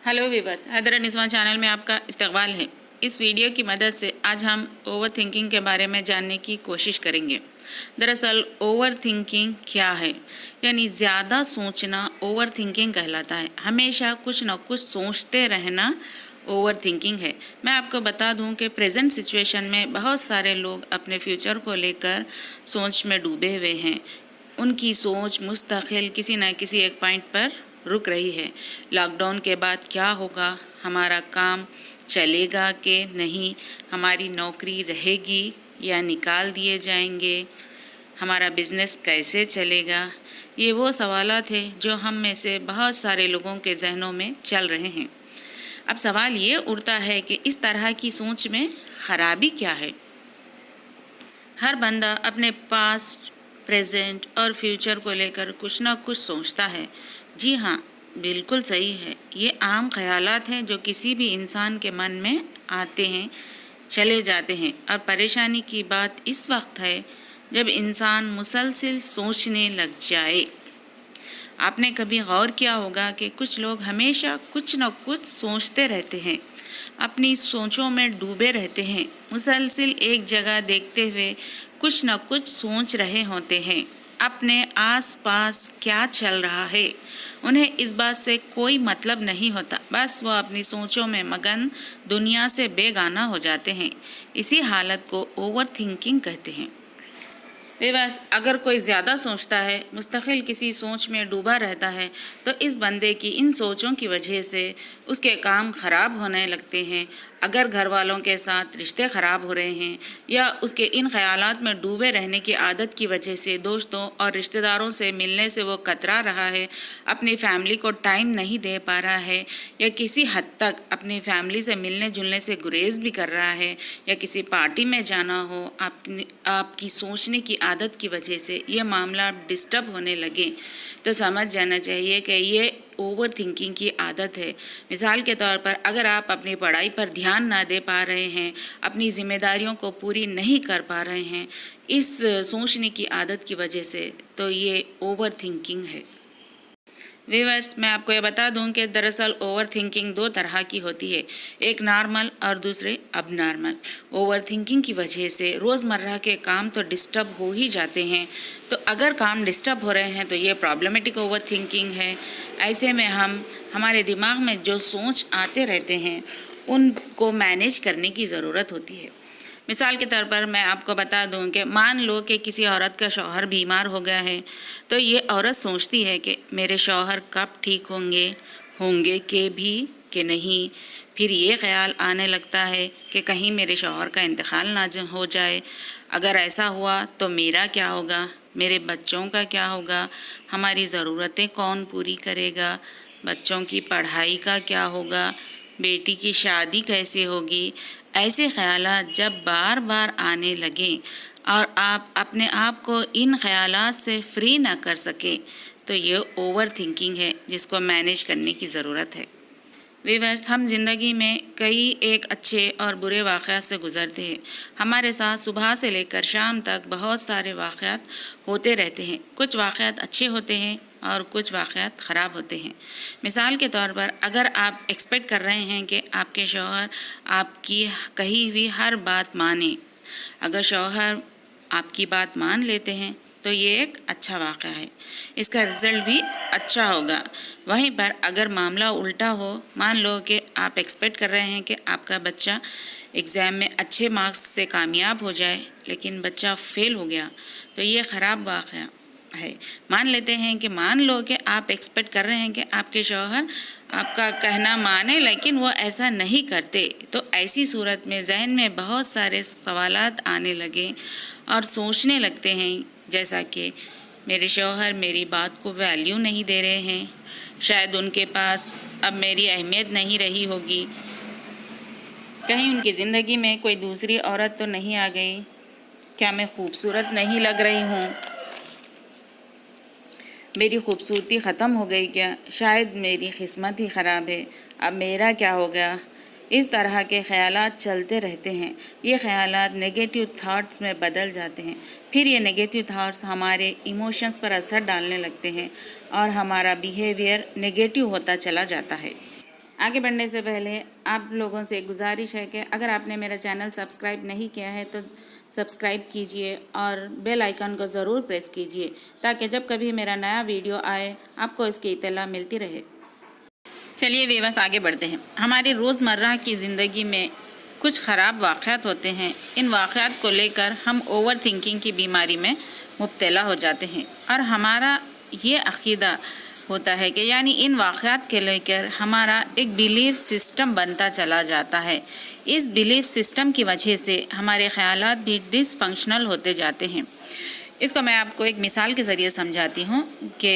Hello viewers, Haider निस्वान channel में आपका इस्तकबाल है। इस वीडियो की मदद से आज हम ओवर थिंकिंग के बारे में जानने की कोशिश करेंगे। दरअसल ओवर थिंकिंग क्या है, यानी ज़्यादा सोचना ओवर थिंकिंग कहलाता है। हमेशा कुछ न कुछ सोचते रहना ओवर थिंकिंग है। मैं आपको बता दूं कि प्रेजेंट सिचुएशन में बहुत सारे लोग अपने फ्यूचर को लेकर सोच में डूबे हुए हैं। उनकी सोच मुस्तकिल किसी न किसी एक पॉइंट पर रुक रही है। लॉकडाउन के बाद क्या होगा, हमारा काम चलेगा कि नहीं, हमारी नौकरी रहेगी या निकाल दिए जाएंगे, हमारा बिज़नेस कैसे चलेगा। ये वो सवालात हैं जो हम में से बहुत सारे लोगों के जहनों में चल रहे हैं। अब सवाल ये उठता है कि इस तरह की सोच में खराबी क्या है। हर बंदा अपने पास्ट, प्रेजेंट और फ्यूचर को लेकर कुछ ना कुछ सोचता है। जी हाँ, बिल्कुल सही है। ये आम ख्यालात हैं जो किसी भी इंसान के मन में आते हैं, चले जाते हैं। और परेशानी की बात इस वक्त है जब इंसान मुसलसल सोचने लग जाए। आपने कभी गौर किया होगा कि कुछ लोग हमेशा कुछ न कुछ सोचते रहते हैं, अपनी सोचों में डूबे रहते हैं, मुसलसल एक जगह देखते हुए कुछ न कुछ सोच रहे होते हैं। अपने आसपास क्या चल रहा है उन्हें इस बात से कोई मतलब नहीं होता, बस वो अपनी सोचों में मगन दुनिया से बेगाना हो जाते हैं। इसी हालत को ओवर थिंकिंग कहते हैं। बेवस अगर कोई ज़्यादा सोचता है, मुस्तकिल किसी सोच में डूबा रहता है, तो इस बंदे की इन सोचों की वजह से उसके काम ख़राब होने लगते हैं। अगर घर वालों के साथ रिश्ते ख़राब हो रहे हैं या उसके इन ख़यालात में डूबे रहने की आदत की वजह से दोस्तों और रिश्तेदारों से मिलने से वो कतरा रहा है, अपनी फैमिली को टाइम नहीं दे पा रहा है, या किसी हद तक अपनी फैमिली से मिलने जुलने से गुरेज भी कर रहा है, या किसी पार्टी में जाना हो, आपकी सोचने की आदत की वजह से ये मामला डिस्टर्ब होने लगे, तो समझ जाना चाहिए कि ये ओवर थिंकिंग की आदत है। मिसाल के तौर पर अगर आप अपनी पढ़ाई पर ध्यान ना दे पा रहे हैं, अपनी जिम्मेदारियों को पूरी नहीं कर पा रहे हैं इस सोचने की आदत की वजह से, तो ये ओवर थिंकिंग है। व्यूअर्स, मैं आपको ये बता दूं कि दरअसल ओवर थिंकिंग दो तरह की होती है, एक नॉर्मल और दूसरे अब नॉर्मल। ओवर थिंकिंग की वजह से रोज़मर्रा के काम तो डिस्टर्ब हो ही जाते हैं, तो अगर काम डिस्टर्ब हो रहे हैं तो ये प्रॉब्लमेटिक ओवर थिंकिंग है। ऐसे में हमारे दिमाग में जो सोच आते रहते हैं उनको मैनेज करने की ज़रूरत होती है। मिसाल के तौर पर मैं आपको बता दूं कि मान लो कि किसी औरत का शौहर बीमार हो गया है, तो ये औरत सोचती है कि मेरे शौहर कब ठीक होंगे कि नहीं। फिर ये ख्याल आने लगता है कि कहीं मेरे शौहर का इंतकाल ना हो जाए। अगर ऐसा हुआ तो मेरा क्या होगा, मेरे बच्चों का क्या होगा, हमारी ज़रूरतें कौन पूरी करेगा, बच्चों की पढ़ाई का क्या होगा, बेटी की शादी कैसे होगी। ऐसे ख़यालात जब बार बार आने लगें और आप अपने आप को इन ख़यालात से फ्री ना कर सकें, तो ये ओवर थिंकिंग है जिसको मैनेज करने की ज़रूरत है। व्यूअर्स, हम ज़िंदगी में कई एक अच्छे और बुरे वाक़यात से गुज़रते हैं। हमारे साथ सुबह से लेकर शाम तक बहुत सारे वाक़यात होते रहते हैं। कुछ वाक़यात अच्छे होते हैं और कुछ वाक़यात ख़राब होते हैं। मिसाल के तौर पर अगर आप एक्सपेक्ट कर रहे हैं कि आपके शौहर आपकी कही हुई हर बात माने, अगर शौहर आपकी बात मान लेते हैं तो ये एक अच्छा वाक़या है, इसका रिज़ल्ट भी अच्छा होगा। वहीं पर अगर मामला उल्टा हो, मान लो कि आप एक्सपेक्ट कर रहे हैं कि आपका बच्चा एग्ज़ाम में अच्छे मार्क्स से कामयाब हो जाए, लेकिन बच्चा फ़ेल हो गया, तो ये ख़राब वाक़या है। मान लो कि आप एक्सपेक्ट कर रहे हैं कि आपके शौहर आपका कहना माने, लेकिन वो ऐसा नहीं करते, तो ऐसी सूरत में जहन में बहुत सारे सवालात आने लगे और सोचने लगते हैं, जैसा कि मेरे शौहर मेरी बात को वैल्यू नहीं दे रहे हैं, शायद उनके पास अब मेरी अहमियत नहीं रही होगी, कहीं उनकी ज़िंदगी में कोई दूसरी औरत तो नहीं आ गई, क्या मैं खूबसूरत नहीं लग रही हूँ, मेरी खूबसूरती ख़त्म हो गई क्या, शायद मेरी किस्मत ही ख़राब है, अब मेरा क्या होगा। इस तरह के ख़यालात चलते रहते हैं। ये ख़यालात नेगेटिव थाट्स में बदल जाते हैं। फिर ये नेगेटिव थाट्स हमारे इमोशंस पर असर डालने लगते हैं और हमारा बिहेवियर नेगेटिव होता चला जाता है। आगे बढ़ने से पहले आप लोगों से एक गुजारिश है कि अगर आपने मेरा चैनल सब्सक्राइब नहीं किया है तो सब्सक्राइब कीजिए और बेल आइकन को ज़रूर प्रेस कीजिए ताकि जब कभी मेरा नया वीडियो आए आपको इसकी इत्तला मिलती रहे। चलिए व्यूअर्स, आगे बढ़ते हैं। हमारी रोज़मर्रा की ज़िंदगी में कुछ ख़राब वाक़यात होते हैं। इन वाक़यात को लेकर हम ओवर थिंकिंग की बीमारी में मुब्तला हो जाते हैं और हमारा ये अक़ीदा होता है कि यानी इन वाक़यात के लेकर हमारा एक बिलीफ सिस्टम बनता चला जाता है। इस बिलीफ सिस्टम की वजह से हमारे ख़यालात भी डिसफंक्शनल होते जाते हैं। इसको मैं आपको एक मिसाल के ज़रिए समझाती हूँ कि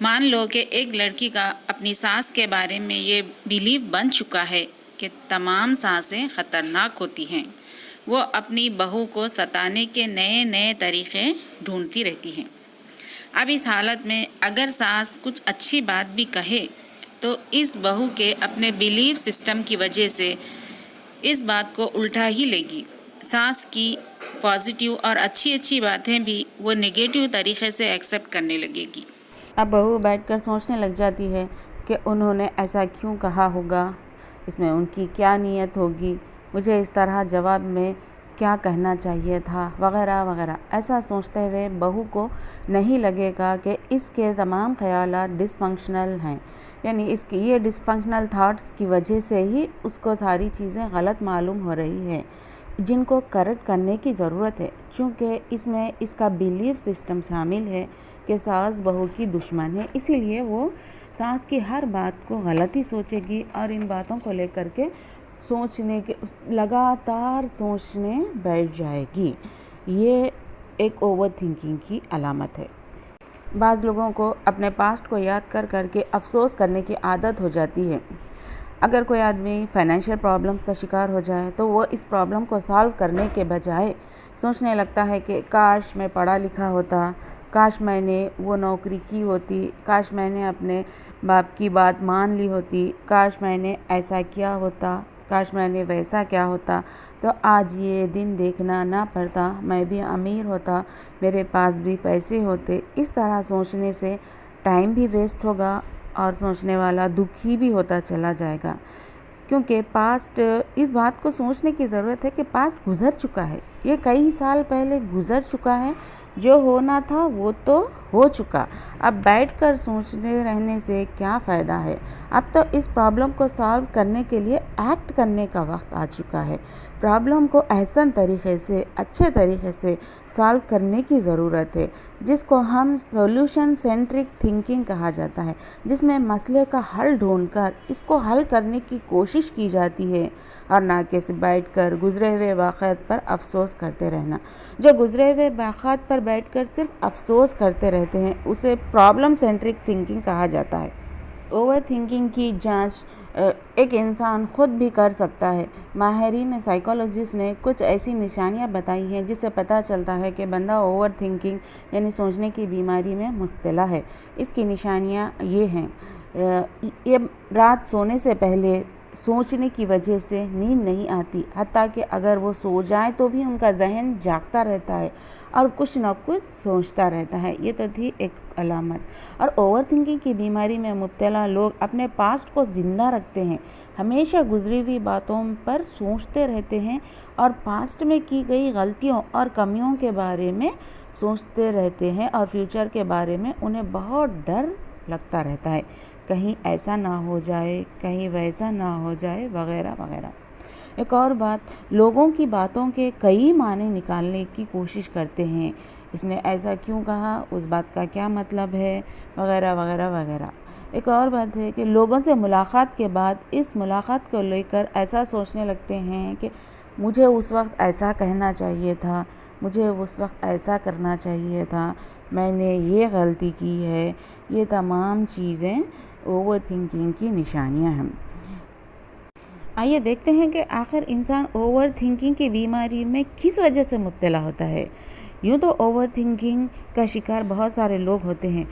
मान लो कि एक लड़की का अपनी सास के बारे में ये बिलीव बन चुका है कि तमाम सांसें ख़तरनाक होती हैं। वो अपनी बहू को सताने के नए नए तरीक़े ढूंढती रहती हैं। अब इस हालत में अगर सास कुछ अच्छी बात भी कहे तो इस बहू के अपने बिलीव सिस्टम की वजह से इस बात को उल्टा ही लेगी। सास की पॉजिटिव और अच्छी बातें भी वो नेगेटिव तरीक़े से एक्सेप्ट करने लगेगी। अब बहू बैठकर सोचने लग जाती है कि उन्होंने ऐसा क्यों कहा होगा, इसमें उनकी क्या नीयत होगी, मुझे इस तरह जवाब में क्या कहना चाहिए था, वगैरह वगैरह। ऐसा सोचते हुए बहू को नहीं लगेगा कि इसके तमाम ख़यालात डिसफंक्शनल हैं, यानी इसकी ये डिसफंक्शनल थाट्स की वजह से ही उसको सारी चीज़ें गलत मालूम हो रही है, जिनको करेक्ट करने की ज़रूरत है। चूँकि इसमें इसका बिलीफ सिस्टम शामिल है कि सास बहू की दुश्मन है, इसीलिए वो सास की हर बात को गलत ही सोचेगी और इन बातों को लेकर के लगातार सोचने बैठ जाएगी। ये एक ओवर थिंकिंग की अलामत है। बाज़ लोगों को अपने पास्ट को याद कर करके अफसोस करने की आदत हो जाती है। अगर कोई आदमी फाइनेंशियल प्रॉब्लम्स का शिकार हो जाए तो वो इस प्रॉब्लम को सॉल्व करने के बजाय सोचने लगता है कि काश मैं पढ़ा लिखा होता, काश मैंने वो नौकरी की होती, काश मैंने अपने बाप की बात मान ली होती, काश मैंने ऐसा किया होता, काश मैंने वैसा क्या होता तो आज ये दिन देखना ना पड़ता, मैं भी अमीर होता, मेरे पास भी पैसे होते। इस तरह सोचने से टाइम भी वेस्ट होगा और सोचने वाला दुखी भी होता चला जाएगा, क्योंकि पास्ट, इस बात को सोचने की ज़रूरत है कि पास्ट गुज़र चुका है, ये कई साल पहले गुज़र चुका है। जो होना था वो तो हो चुका, अब बैठकर सोचने रहने से क्या फ़ायदा है। अब तो इस प्रॉब्लम को सॉल्व करने के लिए एक्ट करने का वक्त आ चुका है। प्रॉब्लम को एहसन तरीक़े से, अच्छे तरीक़े से सॉल्व करने की ज़रूरत है, जिसको हम सॉल्यूशन सेंट्रिक थिंकिंग कहा जाता है, जिसमें मसले का हल ढूंढकर इसको हल करने की कोशिश की जाती है और ना कि बैठकर गुज़रे हुए वाक़यात पर अफसोस करते रहना। जो गुज़रे हुए वाक़यात पर बैठकर सिर्फ अफसोस करते रहते हैं उसे प्रॉब्लम सेंट्रिक थिंकिंग कहा जाता है। ओवर थिंकिंग की जांच एक इंसान खुद भी कर सकता है। माहिरीन साइकोलॉजिस्ट ने कुछ ऐसी निशानियां बताई हैं जिससे पता चलता है कि बंदा ओवर थिंकिंग यानी सोचने की बीमारी में मुब्तला है। इसकी निशानियां ये हैं, ये रात सोने से पहले सोचने की वजह से नींद नहीं आती, हत्ता कि अगर वो सो जाए तो भी उनका जहन जागता रहता है और कुछ न कुछ सोचता रहता है। ये तो थी एक अलामत। और ओवर थिंकिंग की बीमारी में मुब्तला लोग अपने पास्ट को ज़िंदा रखते हैं, हमेशा गुजरी हुई बातों पर सोचते रहते हैं और पास्ट में की गई गलतियों और कमियों के बारे में सोचते रहते हैं और फ्यूचर के बारे में उन्हें बहुत डर लगता रहता है, कहीं ऐसा ना हो जाए, कहीं वैसा ना हो जाए, वगैरह वगैरह। एक और बात, लोगों की बातों के कई माने निकालने की कोशिश करते हैं, इसने ऐसा क्यों कहा, उस बात का क्या मतलब है, वगैरह वगैरह वगैरह। एक और बात है कि लोगों से मुलाकात के बाद इस मुलाकात को लेकर ऐसा सोचने लगते हैं कि मुझे उस वक्त ऐसा कहना चाहिए था, मुझे उस वक्त ऐसा करना चाहिए था, मैंने ये गलती की है। ये तमाम चीज़ें ओवर थिंकिंग की निशानियां हैं। आइए देखते हैं कि आखिर इंसान ओवर थिंकिंग की बीमारी में किस वजह से मुब्तला होता है। यूँ तो ओवर थिंकिंग का शिकार बहुत सारे लोग होते हैं।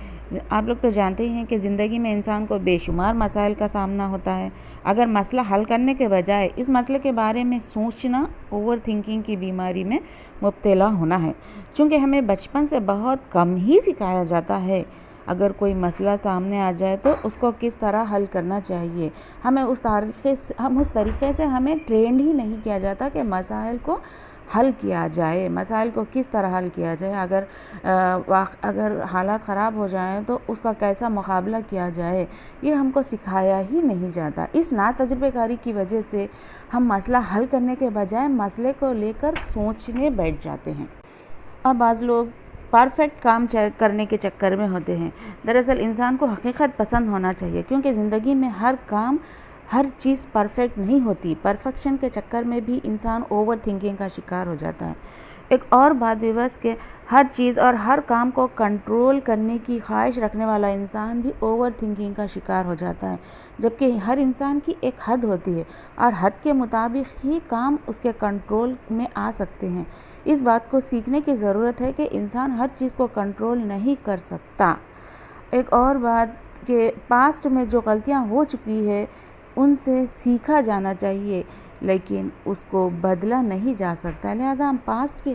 आप लोग तो जानते ही हैं कि ज़िंदगी में इंसान को बेशुमार मसाइल का सामना होता है। अगर मसला हल करने के बजाय इस मसले के बारे में सोचना ओवर थिंकिंग की बीमारी में मुब्तला होना है। चूँकि हमें बचपन से बहुत कम ही सिखाया जाता है अगर कोई मसला सामने आ जाए तो उसको किस तरह हल करना चाहिए। हमें उस तरीक़े से हमें ट्रेंड ही नहीं किया जाता कि मसाइल को हल किया जाए, मसाइल को किस तरह हल किया जाए। अगर हालात ख़राब हो जाएं तो उसका कैसा मुकाबला किया जाए, ये हमको सिखाया ही नहीं जाता। इस नातजुर्बेकारी की वजह से हम मसला हल करने के बजाय मसले को लेकर सोचने बैठ जाते हैं। अब बाज़ लोग परफेक्ट काम करने के चक्कर में होते हैं। दरअसल इंसान को हकीकत पसंद होना चाहिए, क्योंकि ज़िंदगी में हर चीज़ परफेक्ट नहीं होती। परफेक्शन के चक्कर में भी इंसान ओवर थिंकिंग का शिकार हो जाता है। एक और बात विवश के हर चीज़ और हर काम को कंट्रोल करने की ख्वाहिश रखने वाला इंसान भी ओवर थिंकिंग का शिकार हो जाता है, जबकि हर इंसान की एक हद होती है और हद के मुताबिक ही काम उसके कंट्रोल में आ सकते हैं। इस बात को सीखने की ज़रूरत है कि इंसान हर चीज़ को कंट्रोल नहीं कर सकता। एक और बात कि पास्ट में जो गलतियाँ हो चुकी है उनसे सीखा जाना चाहिए, लेकिन उसको बदला नहीं जा सकता। लिहाजा हम पास्ट की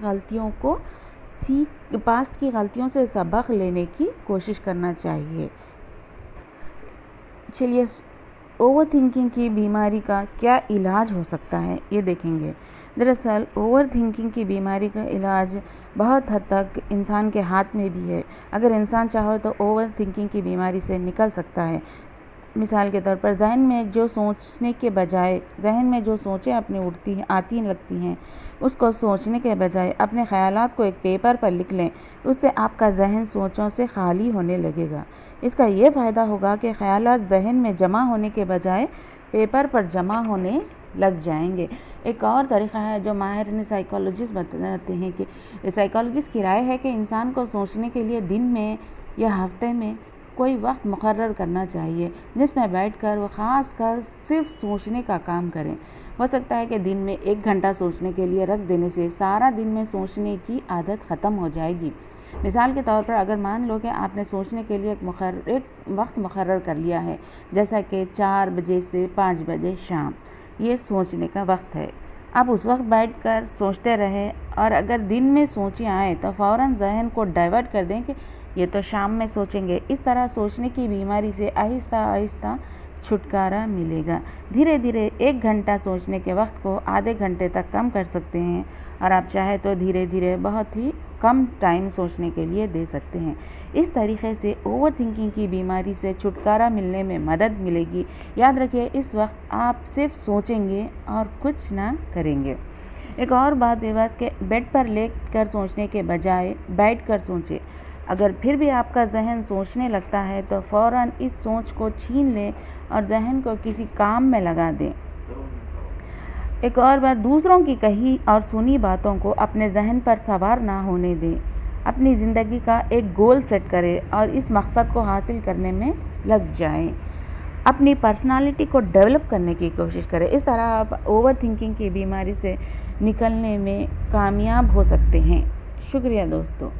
गलतियों से सबक लेने की कोशिश करना चाहिए। चलिए, ओवर थिंकिंग की बीमारी का क्या इलाज हो सकता है ये देखेंगे। दरअसल ओवर थिंकिंग की बीमारी का इलाज बहुत हद तक इंसान के हाथ में भी है। अगर इंसान चाहे तो ओवर थिंकिंग की बीमारी से निकल सकता है। मिसाल के तौर पर जहन में जो सोचने के बजाय जहन में जो सोचें अपनी आती लगती हैं, उसको सोचने के बजाय अपने ख़यालात को एक पेपर पर लिख लें। उससे आपका जहन सोचों से खाली होने लगेगा। इसका ये फ़ायदा होगा कि ख़यालात जहन में जमा होने के बजाय पेपर पर जमा होने लग जाएंगे। एक और तरीक़ा है जो माहिर साइकोलॉजिस्ट बताते हैं कि साइकोलॉजिस्ट की राय है कि इंसान को सोचने के लिए दिन में या हफ्ते में कोई वक्त मुकर्रर करना चाहिए, जिसमें बैठकर वो ख़ास कर सिर्फ सोचने का काम करें। हो सकता है कि दिन में 1 घंटा सोचने के लिए रख देने से सारा दिन में सोचने की आदत ख़त्म हो जाएगी। मिसाल के तौर पर अगर मान लो कि आपने सोचने के लिए एक वक्त मुकर्रर कर लिया है, जैसा कि 4 बजे से 5 बजे शाम, ये सोचने का वक्त है। आप उस वक्त बैठकर सोचते रहें और अगर दिन में सोचें आए तो फ़ौरन जहन को डाइवर्ट कर दें कि ये तो शाम में सोचेंगे। इस तरह सोचने की बीमारी से आहिस्ता आहिस्ता छुटकारा मिलेगा। धीरे धीरे 1 घंटा सोचने के वक्त को आधे घंटे तक कम कर सकते हैं और आप चाहे तो धीरे धीरे बहुत ही कम टाइम सोचने के लिए दे सकते हैं। इस तरीके से ओवर थिंकिंग की बीमारी से छुटकारा मिलने में मदद मिलेगी। याद रखिए, इस वक्त आप सिर्फ सोचेंगे और कुछ ना करेंगे। एक और बात बेबस के बेड पर लेट कर सोचने के बजाय बैठ कर सोचें। अगर फिर भी आपका जहन सोचने लगता है तो फ़ौरन इस सोच को छीन लें और जहन को किसी काम में लगा दें। एक और बात, दूसरों की कही और सुनी बातों को अपने जहन पर सवार ना होने दें। अपनी ज़िंदगी का एक गोल सेट करें और इस मकसद को हासिल करने में लग जाएं। अपनी पर्सनालिटी को डेवलप करने की कोशिश करें। इस तरह आप ओवर थिंकिंग की बीमारी से निकलने में कामयाब हो सकते हैं। शुक्रिया दोस्तों।